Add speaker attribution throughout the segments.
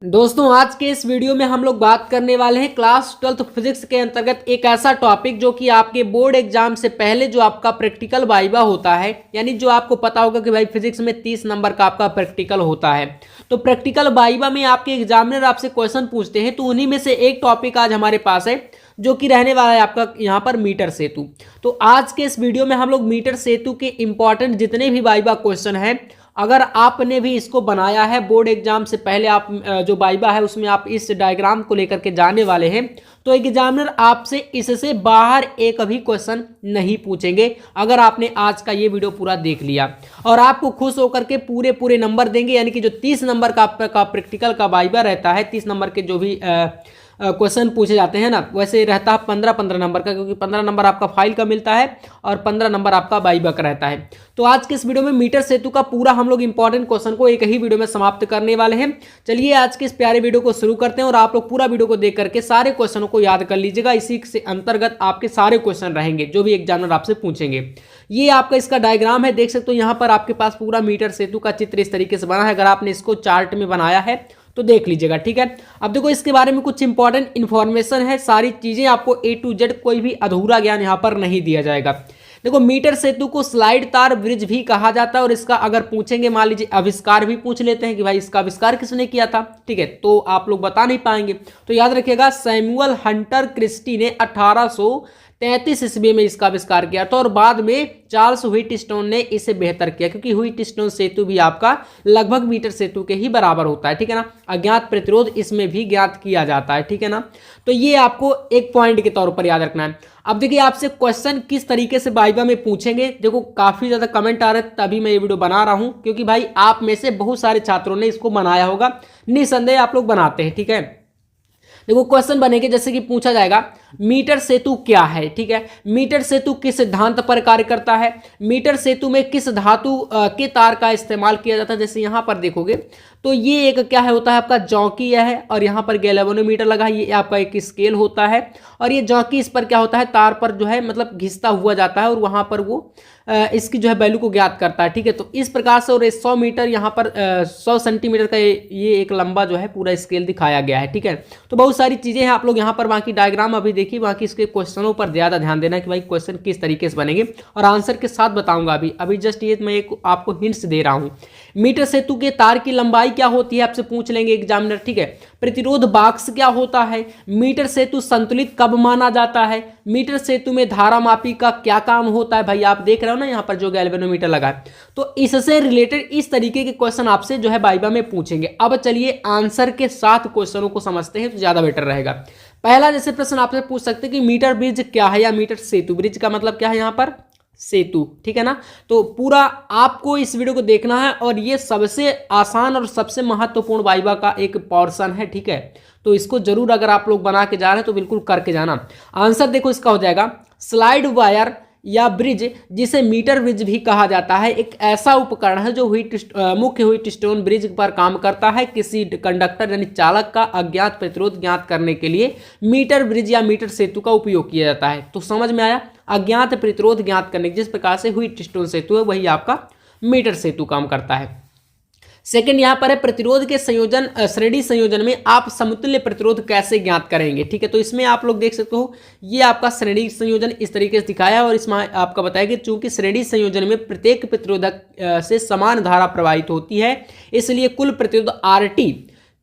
Speaker 1: दोस्तों आज के इस वीडियो में हम लोग बात करने वाले हैं क्लास 12th फिजिक्स के अंतर्गत एक ऐसा टॉपिक जो कि आपके बोर्ड एग्जाम से पहले जो आपका प्रैक्टिकल वाइवा होता है, यानी जो आपको पता होगा कि भाई फिजिक्स में 30 नंबर का आपका प्रैक्टिकल होता है। तो प्रैक्टिकल वाइवा में आपके एग्जामिनर आपसे क्वेश्चन पूछते हैं, तो उन्हीं में से एक टॉपिक आज हमारे पास है जो कि रहने वाला है आपका यहाँ पर मीटर सेतु। तो आज के इस वीडियो में हम लोग मीटर सेतु के इंपॉर्टेंट जितने भी वाइवा क्वेश्चन हैं, अगर आपने भी इसको बनाया है बोर्ड एग्जाम से पहले, आप जो वाइवा है उसमें आप इस डायग्राम को लेकर के जाने वाले हैं, तो एग्जामिनर आपसे इससे बाहर एक भी क्वेश्चन नहीं पूछेंगे अगर आपने आज का ये वीडियो पूरा देख लिया, और आपको खुश होकर के पूरे नंबर देंगे। यानी कि जो 30 नंबर का प्रैक्टिकल का वाइवा रहता है, 30 नंबर के जो भी क्वेश्चन पूछे जाते हैं ना, वैसे रहता है 15-15 नंबर का, क्योंकि 15 नंबर आपका फाइल का मिलता है और 15 नंबर आपका वाइवा का रहता है। तो आज के इस वीडियो में मीटर सेतु का पूरा हम लोग इंपॉर्टेंट क्वेश्चन को एक ही वीडियो में समाप्त करने वाले हैं। चलिए आज के इस प्यारे वीडियो को शुरू करते हैं, और आप लोग पूरा वीडियो को देख करके सारे क्वेश्चनों को याद कर लीजिएगा। इसी से अंतर्गत आपके सारे क्वेश्चन रहेंगे जो भी एग्जामिनर आपसे पूछेंगे। ये आपका इसका डायग्राम है, देख सकते हो यहाँ पर आपके पास पूरा मीटर सेतु का चित्र इस तरीके से बना है। अगर आपने इसको चार्ट में बनाया है तो देख लीजिएगा, ठीक है। अब देखो इसके बारे में कुछ इंपॉर्टेंट इन्फॉर्मेशन है, सारी चीजें आपको A to Z, कोई भी अधूरा ज्ञान यहाँ पर नहीं दिया जाएगा। देखो मीटर सेतु को स्लाइड तार ब्रिज भी कहा जाता है, और इसका अगर पूछेंगे, मान लीजिए आविष्कार भी पूछ लेते हैं कि भाई इसका आविष्कार किसने किया था, ठीक है, तो आप लोग बता नहीं पाएंगे। तो याद रखिएगा सैमुअल हंटर क्रिस्टी ने 1833 ईस्वी में इसका आविष्कार किया था, और बाद में चार्ल्स व्हीटस्टोन ने इसे बेहतर किया, क्योंकि व्हीटस्टोन सेतु भी आपका लगभग मीटर सेतु के ही बराबर होता है, ठीक है ना। अज्ञात प्रतिरोध इसमें भी ज्ञात किया जाता है, ठीक है ना। तो ये आपको एक पॉइंट के तौर पर याद रखना है। अब देखिए आपसे क्वेश्चन किस तरीके से वाइवा में पूछेंगे। देखो काफी ज्यादा कमेंट आ रहे हैं, तभी मैं ये वीडियो बना रहा हूं, क्योंकि भाई आप में से बहुत सारे छात्रों ने इसको बनाया होगा, निसंदेह आप लोग बनाते हैं, ठीक है। देखो क्वेश्चन बनेंगे, जैसे कि पूछा जाएगा मीटर सेतु क्या है, ठीक है। मीटर सेतु किस सिद्धांत पर कार्य करता है, मीटर सेतु में किस धातु के तार का इस्तेमाल किया जाता है। जैसे यहाँ पर देखोगे तो ये एक क्या है होता है आपका जॉकी है, और यहाँ पर गैल्वेनोमीटर लगा है, ये आपका एक स्केल होता है, और ये जॉकी इस पर क्या होता है तार पर जो है मतलब घिसता हुआ जाता है, और वहाँ पर वो इसकी जो है वैल्यू को ज्ञात करता है, ठीक है। तो इस प्रकार से, और 100 मीटर यहाँ पर 100 सेंटीमीटर का ये एक लंबा जो है पूरा स्केल दिखाया गया है, ठीक है। तो बहुत सारी चीज़ें हैं, आप लोग यहाँ पर बाकी डायग्राम अभी देखिए, बाकी इसके क्वेश्चनों पर ज़्यादा ध्यान देना कि भाई क्वेश्चन किस तरीके से बनेंगे, और आंसर के साथ बताऊंगा। अभी जस्ट ये मैं एक आपको हिंट्स दे रहा हूँ। मीटर सेतु के तार की लंबाई क्या होती है आपसे पूछ लेंगे एग्जामिनर, ठीक है। प्रतिरोध बाक्स क्या होता है, मीटर सेतु संतुलित कब माना जाता है, मीटर सेतु में धारा मापी का क्या काम होता है। भाई आप देख रहे हो ना यहाँ पर जो गैल्वेनोमीटर लगा है, तो इससे रिलेटेड इस तरीके के क्वेश्चन आपसे जो है वाइवा में पूछेंगे। अब चलिए आंसर के साथ क्वेश्चनों को समझते हैं तो ज्यादा बेटर रहेगा। पहला जैसे प्रश्न आपसे पूछ सकते हैं कि मीटर ब्रिज क्या है, या मीटर सेतु। ब्रिज का मतलब क्या है यहाँ पर सेतु, ठीक है ना। तो पूरा आपको इस वीडियो को देखना है, और ये सबसे आसान और सबसे महत्वपूर्ण वाइवा का एक पोर्शन है, ठीक है। तो इसको जरूर अगर आप लोग बना के जा रहे हैं तो बिल्कुल करके जाना। आंसर देखो इसका हो जाएगा स्लाइड वायर या ब्रिज, जिसे मीटर ब्रिज भी कहा जाता है, एक ऐसा उपकरण है जो मुख्य व्हीटस्टोन ब्रिज पर काम करता है। किसी कंडक्टर यानी चालक का अज्ञात प्रतिरोध ज्ञात करने के लिए मीटर ब्रिज या मीटर सेतु का उपयोग किया जाता है। तो समझ में आया, अज्ञात प्रतिरोध ज्ञात करने जिस प्रकार से व्हीटस्टोन सेतु है, वही आपका मीटर सेतु काम करता है। सेकंड यहाँ पर है प्रतिरोध के संयोजन श्रेणी संयोजन में आप समतुल्य प्रतिरोध कैसे ज्ञात करेंगे, ठीक है। तो इसमें आप लोग देख सकते हो ये आपका श्रेणी संयोजन इस तरीके से दिखाया है, और इसमें आपका बताया कि चूंकि श्रेणी संयोजन में प्रत्येक प्रतिरोधक से समान धारा प्रवाहित होती है, इसलिए कुल प्रतिरोध RT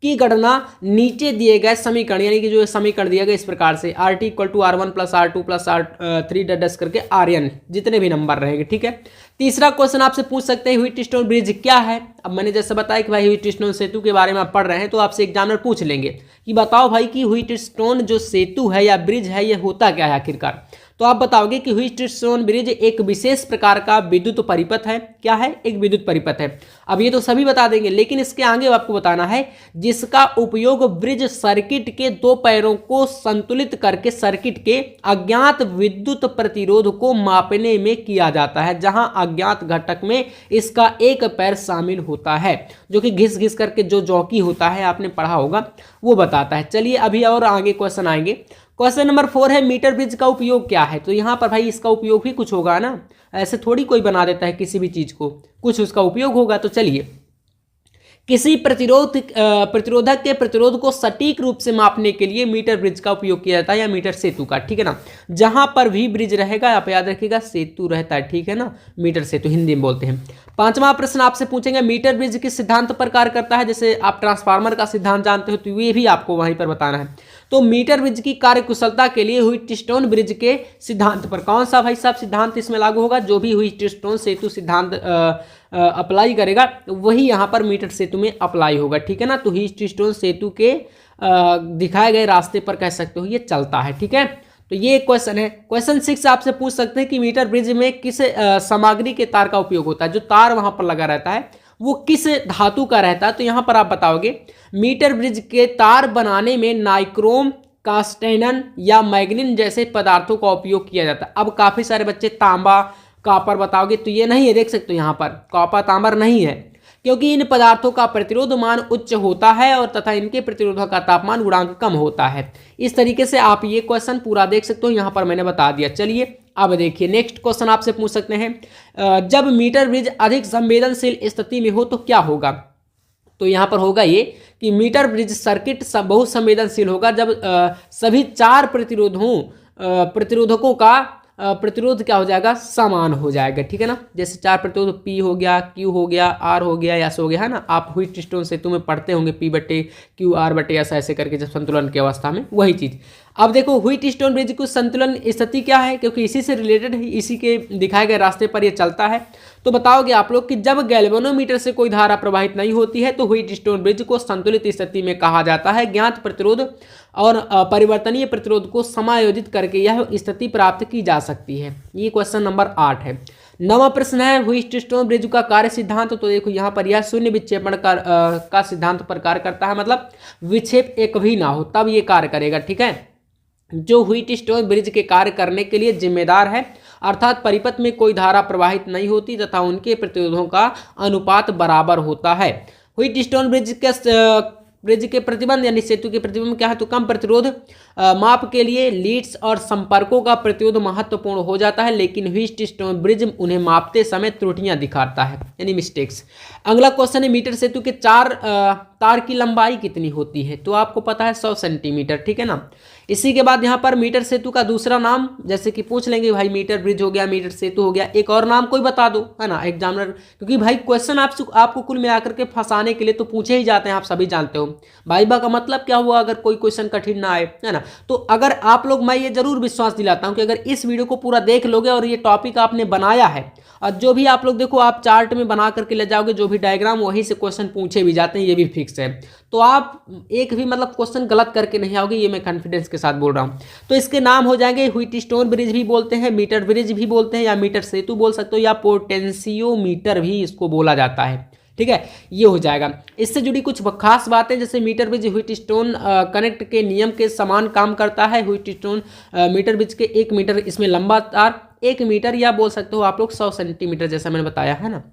Speaker 1: की गणना नीचे दिए गए समीकरण, यानी कि जो समीकरण दिया गया इस प्रकार से RT = R1 + R2 + R3 डस करके RN जितने भी नंबर रहेंगे, ठीक है। तीसरा क्वेश्चन आपसे पूछ सकते हैं व्हीटस्टोन ब्रिज क्या है। अब मैंने जैसे बताया कि भाई व्हीटस्टोन सेतु के बारे में आप पढ़ रहे हैं, तो आपसे एग्जामिनर पूछ लेंगे कि बताओ भाई कि व्हीटस्टोन जो सेतु है या ब्रिज है, ये होता क्या है आखिरकार। तो आप बताओगे कि व्हीटस्टोन ब्रिज एक विशेष प्रकार का विद्युत परिपथ है। क्या है, एक विद्युत परिपथ है। अब ये तो सभी बता देंगे, लेकिन इसके आगे आपको बताना है जिसका उपयोग ब्रिज सर्किट के दो पैरों को संतुलित करके सर्किट के अज्ञात विद्युत प्रतिरोध को मापने में किया जाता है, जहां अज्ञात घटक में इसका एक पैर शामिल होता है, जो कि घिस घिस करके जो जॉकी होता है आपने पढ़ा होगा वो बताता है। चलिए अभी और आगे क्वेश्चन आएंगे। क्वेश्चन नंबर 4 है मीटर ब्रिज का उपयोग क्या है। तो यहाँ पर भाई इसका उपयोग भी कुछ होगा ना, ऐसे थोड़ी कोई बना देता है किसी भी चीज को, कुछ उसका उपयोग होगा। तो चलिए किसी प्रतिरोधक के प्रतिरोध को सटीक रूप से मापने के लिए मीटर ब्रिज का उपयोग किया जाता है, या मीटर सेतु का, ठीक है ना। जहां पर भी ब्रिज रहेगा आप याद रखिएगा सेतु रहता है, ठीक है ना, मीटर सेतु हिंदी में बोलते हैं। पांचवा प्रश्न आपसे पूछेंगे मीटर ब्रिज किस सिद्धांत पर कार्य करता है। जैसे आप ट्रांसफार्मर का सिद्धांत जानते हो तो ये भी आपको वहीं पर बताना है। तो मीटर ब्रिज की कार्यकुशलता के लिए व्हीटस्टोन ब्रिज के सिद्धांत पर कौन सा भाई साहब सिद्धांत इसमें लागू होगा, जो भी व्हीटस्टोन सेतु सिद्धांत अप्लाई करेगा वही यहाँ पर मीटर सेतु में अप्लाई होगा, ठीक है ना। तो व्हीटस्टोन सेतु के दिखाए गए रास्ते पर कह सकते हो ये चलता है, ठीक है। तो ये एक क्वेश्चन है। क्वेश्चन 6 आपसे पूछ सकते हैं कि मीटर ब्रिज में किस सामग्री के तार का उपयोग होता है। जो तार वहां पर लगा रहता है वो किस धातु का रहता है, तो यहाँ पर आप बताओगे मीटर ब्रिज के तार बनाने में नाइक्रोम, कास्टेनन या मैग्नीन जैसे पदार्थों का उपयोग किया जाता है। अब काफ़ी सारे बच्चे तांबा, कॉपर बताओगे, तो ये नहीं है, देख सकते हो यहाँ पर कॉपर तांबर नहीं है, क्योंकि इन पदार्थों का प्रतिरोध मान उच्च होता है और तथा इनके प्रतिरोध का तापमान गुणांक कम होता है। इस तरीके से आप ये क्वेश्चन पूरा देख सकते हो, यहाँ पर मैंने बता दिया। चलिए अब देखिए नेक्स्ट क्वेश्चन आपसे पूछ सकते हैं जब मीटर ब्रिज अधिक संवेदनशील स्थिति में हो तो क्या होगा। तो यहाँ पर होगा ये कि मीटर ब्रिज सर्किट बहुत संवेदनशील होगा जब सभी 4 प्रतिरोधकों का प्रतिरोध क्या हो जाएगा, समान हो जाएगा, ठीक है ना। जैसे 4 प्रतिरोध P हो गया, Q हो गया, R हो गया, S हो गया, है ना। आप व्हीटस्टोन सेतु में पढ़ते होंगे P/Q R/S ऐसे करके जब संतुलन की अवस्था में, वही चीज़। अब देखो व्हीटस्टोन ब्रिज की संतुलन स्थिति क्या है, क्योंकि इसी से रिलेटेड है, इसी के दिखाए गए रास्ते पर ये चलता है। तो बताओगे आप लोग कि जब गैल्वेनोमीटर से कोई धारा प्रवाहित नहीं होती है तो व्हीटस्टोन ब्रिज को संतुलित स्थिति में कहा जाता है। ज्ञात प्रतिरोध और परिवर्तनीय प्रतिरोध को समायोजित करके यह स्थिति प्राप्त की जा सकती है। ये क्वेश्चन नंबर 8 है। 9वां प्रश्न है व्हीटस्टोन ब्रिज का कार्य सिद्धांत। तो देखो यहाँ पर यह शून्य विक्षेपण का सिद्धांत पर कार्य करता है, मतलब विक्षेप एक भी ना हो तब ये कार्य करेगा, ठीक है। जो व्हीटस्टोन ब्रिज के कार्य करने के लिए जिम्मेदार है, अर्थात परिपथ में कोई धारा प्रवाहित नहीं होती तथा उनके प्रतिरोधों का अनुपात बराबर होता है। व्हीटस्टोन ब्रिज के प्रतिबंध यानी सेतु के प्रतिबंध क्या है, तो कम प्रतिरोध माप के लिए लीड्स और संपर्कों का प्रतिरोध महत्वपूर्ण हो जाता है, लेकिन व्हीटस्टोन ब्रिज उन्हें मापते समय त्रुटियां दिखाता है यानी मिस्टेक्स। अगला क्वेश्चन है मीटर सेतु के 4 तार की लंबाई कितनी होती है, तो आपको पता है 100 सेंटीमीटर, ठीक है ना। इसी के बाद यहाँ पर मीटर सेतु का दूसरा नाम, जैसे कि पूछ लेंगे भाई मीटर ब्रिज हो गया, मीटर सेतु हो गया, एक और नाम कोई बता दो, है ना एग्जामिनर, क्योंकि भाई क्वेश्चन आपको कुल मिलाकर के फंसाने के लिए तो पूछे ही जाते हैं, आप सभी जानते हो। वाइवा का मतलब क्या हुआ, अगर कोई क्वेश्चन कठिन ना आए, है ना। तो अगर आप लोग, मैं ये जरूर विश्वास दिलाता हूँ कि अगर इस वीडियो को पूरा देख लोगे और ये टॉपिक आपने बनाया है, और जो भी आप लोग देखो आप चार्ट में बना करके ले जाओगे, जो भी डायग्राम वहीं से क्वेश्चन पूछे भी जाते हैं, ये भी फिक्स है। तो आप एक भी मतलब क्वेश्चन गलत करके नहीं आओगे, ये मैं कॉन्फिडेंस के साथ बोल रहा हूँ। तो इसके नाम हो जाएंगे व्हीटस्टोन ब्रिज भी बोलते हैं, मीटर ब्रिज भी बोलते हैं, या मीटर सेतु बोल सकते हो, या पोटेंशियोमीटर भी इसको बोला जाता है, ठीक है। ये हो जाएगा। इससे जुड़ी कुछ खास बातें, जैसे मीटर ब्रिज व्हीटस्टोन कनेक्ट के नियम के समान काम करता है। व्हीटस्टोन मीटर ब्रिज के 1 मीटर इसमें लंबा तार, 1 मीटर या बोल सकते हो आप लोग 100 सेंटीमीटर, जैसा मैंने बताया है ना।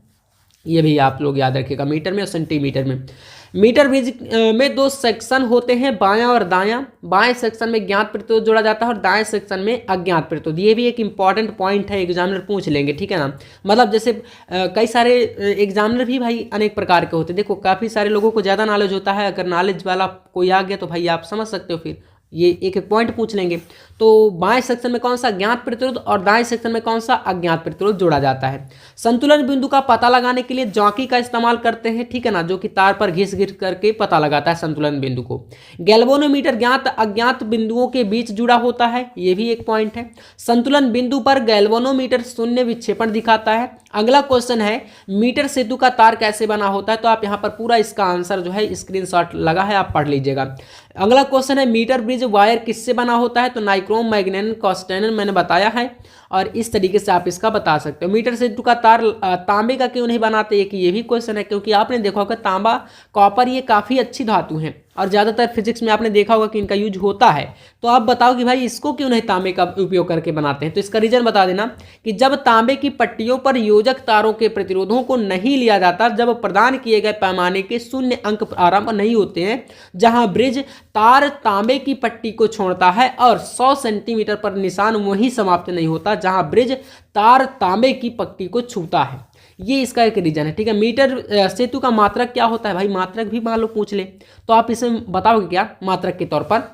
Speaker 1: ये भी आप लोग याद रखिएगा, मीटर में और सेंटीमीटर में। मीटर ब्रिज में 2 सेक्शन होते हैं, बायां और दायां। बाएं सेक्शन में ज्ञात प्रतिरोध जोड़ा जाता है और दाएं सेक्शन में अज्ञात प्रतिरोध। ये भी एक इंपॉर्टेंट पॉइंट है, एग्जामिनर पूछ लेंगे, ठीक है ना। मतलब जैसे कई सारे एग्जामिनर भी भाई अनेक प्रकार के होते हैं। देखो काफ़ी सारे लोगों को ज़्यादा नॉलेज होता है, अगर नॉलेज वाला कोई आ गया तो भाई आप समझ सकते हो, फिर ये एक एक पॉइंट पूछ लेंगे। तो बाएं सेक्शन में कौन सा ज्ञात प्रतिरोध और दाएं सेक्शन में कौन सा अज्ञात प्रतिरोध जोड़ा जाता है। संतुलन बिंदु का पता लगाने के लिए जॉकी का इस्तेमाल करते हैं, ठीक है ना, जो कि तार पर घिस घिस करके पता लगाता है संतुलन बिंदु को। गैल्वेनोमीटर ज्ञात अज्ञात बिंदुओं के बीच जुड़ा होता है, ये भी एक पॉइंट है। संतुलन बिंदु पर गैल्वेनोमीटर शून्य विक्षेपण दिखाता है। अगला क्वेश्चन है मीटर सेतु का तार कैसे बना होता है, तो आप यहाँ पर पूरा इसका आंसर जो है स्क्रीनशॉट लगा है, आप पढ़ लीजिएगा। अगला क्वेश्चन है मीटर ब्रिज वायर किससे बना होता है, तो नाइक्रोम, मैग्नेन, कास्टेनन मैंने बताया है, और इस तरीके से आप इसका बता सकते हो। मीटर सेतु का तार तांबे का क्यों नहीं बनाते, एक ये भी क्वेश्चन है, क्योंकि आपने देखा होगा तांबा, कॉपर ये काफ़ी अच्छी धातु हैं और ज़्यादातर फिजिक्स में आपने देखा होगा कि इनका यूज होता है। तो आप बताओ कि भाई इसको क्यों नहीं तांबे का उपयोग करके बनाते हैं, तो इसका रीजन बता देना कि जब तांबे की पट्टियों पर योजक तारों के प्रतिरोधों को नहीं लिया जाता, जब प्रदान किए गए पैमाने के 0 अंक आरंभ नहीं होते हैं, जहां ब्रिज तार तांबे की पट्टी को छोड़ता है, और 100 सेंटीमीटर पर निशान वहीं समाप्त नहीं होता जहां ब्रिज तार तांबे की पट्टी को छूता है। ये इसका एक रीजन है, ठीक है। मीटर सेतु का मात्रक क्या होता है भाई, मात्रक भी मान लो पूछ ले तो आप इसे बताओगे क्या मात्रक के तौर पर।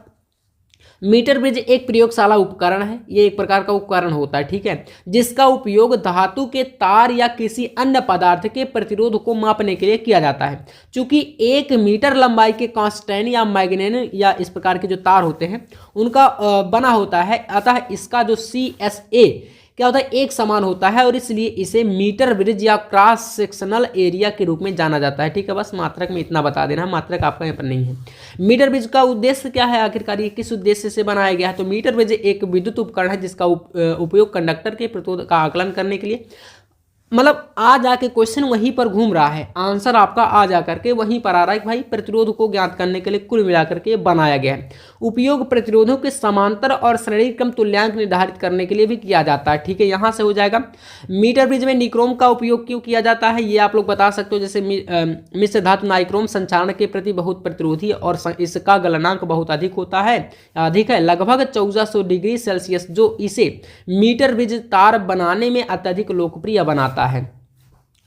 Speaker 1: मीटर ब्रिज एक प्रयोगशाला उपकरण है, ये एक प्रकार का उपकरण होता है, ठीक है, जिसका उपयोग धातु के तार या किसी अन्य पदार्थ के प्रतिरोध को मापने के लिए किया जाता है। चूंकि 1 मीटर लंबाई के कांस्टेंट या मैग्नेट या इस प्रकार के जो तार होते हैं उनका बना होता है, अतः इसका जो CSA क्या होता है, एक समान होता है और इसलिए इसे मीटर ब्रिज या क्रॉस सेक्शनल एरिया के रूप में जाना जाता है, ठीक है। बस मात्रक में इतना बता देना, मात्रक आपका यहाँ पर नहीं है। मीटर ब्रिज का उद्देश्य क्या है, आखिरकार ये किस उद्देश्य से बनाया गया है, तो मीटर ब्रिज एक विद्युत उपकरण है जिसका उपयोग कंडक्टर के प्रतिरोध का आकलन करने के लिए, मतलब आ जाके क्वेश्चन वहीं पर घूम रहा है, आंसर आपका आ जा करके वहीं पर आ रहा है कि भाई प्रतिरोध को ज्ञात करने के लिए कुल मिलाकर के बनाया गया है। उपयोग प्रतिरोधों के समांतर और श्रेणी क्रम तुल्यांक निर्धारित करने के लिए भी किया जाता है, ठीक है। यहाँ से हो जाएगा। मीटर ब्रिज में निक्रोम का उपयोग क्यों किया जाता है, ये आप लोग बता सकते हो। जैसे मिश्र धातु नाइक्रोम संचारण के प्रति बहुत प्रतिरोधी और इसका गलनांक बहुत अधिक होता है, अधिक है, लगभग 1400 डिग्री सेल्सियस, जो इसे मीटर ब्रिज तार बनाने में अत्यधिक लोकप्रिय बनाता है।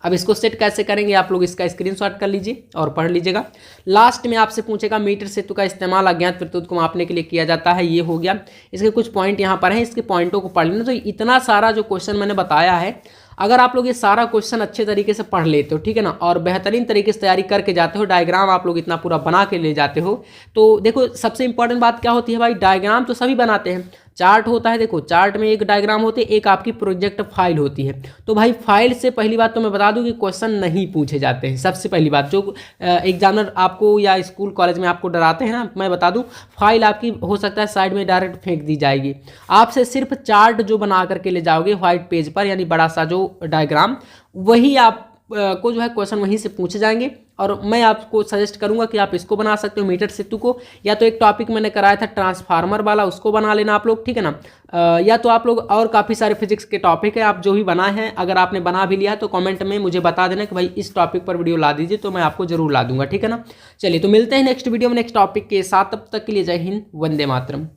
Speaker 1: अब इसको सेट कैसे करेंगे, आप लोग इसका स्क्रीनशॉट कर लीजिए और पढ़ लीजिएगा। लास्ट में आपसे पूछेगा मीटर सेतु का इस्तेमाल अज्ञात प्रतिरोध को मापने के लिए किया जाता है, ये हो गया। इसके कुछ पॉइंट यहाँ पर हैं, इसके पॉइंटों को पढ़ लेना। तो इतना सारा जो क्वेश्चन मैंने बताया है, अगर आप लोग ये सारा क्वेश्चन अच्छे तरीके से पढ़ लेते हो, ठीक है ना, और बेहतरीन तरीके से तैयारी करके जाते हो, डायग्राम आप लोग इतना पूरा बना के ले जाते हो, तो देखो सबसे इंपॉर्टेंट बात क्या होती है भाई, डायग्राम तो सभी बनाते हैं, चार्ट होता है, देखो चार्ट में एक डायग्राम होती है, एक आपकी प्रोजेक्ट फाइल होती है। तो भाई फाइल से पहली बात तो मैं बता दूं कि क्वेश्चन नहीं पूछे जाते हैं। सबसे पहली बात जो एग्जामिनर आपको या स्कूल कॉलेज में आपको डराते हैं ना, मैं बता दूं फाइल आपकी हो सकता है साइड में डायरेक्ट फेंक दी जाएगी। आपसे सिर्फ चार्ट जो बना करके ले जाओगे व्हाइट पेज पर, यानी बड़ा सा जो डायग्राम, वही आप को जो है क्वेश्चन वहीं से पूछे जाएंगे। और मैं आपको सजेस्ट करूंगा कि आप इसको बना सकते हो मीटर सेतु को, या तो एक टॉपिक मैंने कराया था ट्रांसफार्मर वाला, उसको बना लेना आप लोग, ठीक है ना। या तो आप लोग और काफ़ी सारे फिजिक्स के टॉपिक है, आप जो भी बनाए हैं, अगर आपने बना भी लिया तो कमेंट में मुझे बता देना कि भाई इस टॉपिक पर वीडियो ला दीजिए, तो मैं आपको जरूर ला दूंगा, ठीक है ना। चलिए तो मिलते हैं नेक्स्ट वीडियो में नेक्स्ट टॉपिक के साथ, तब तक के लिए जय हिंद, वंदे मातरम।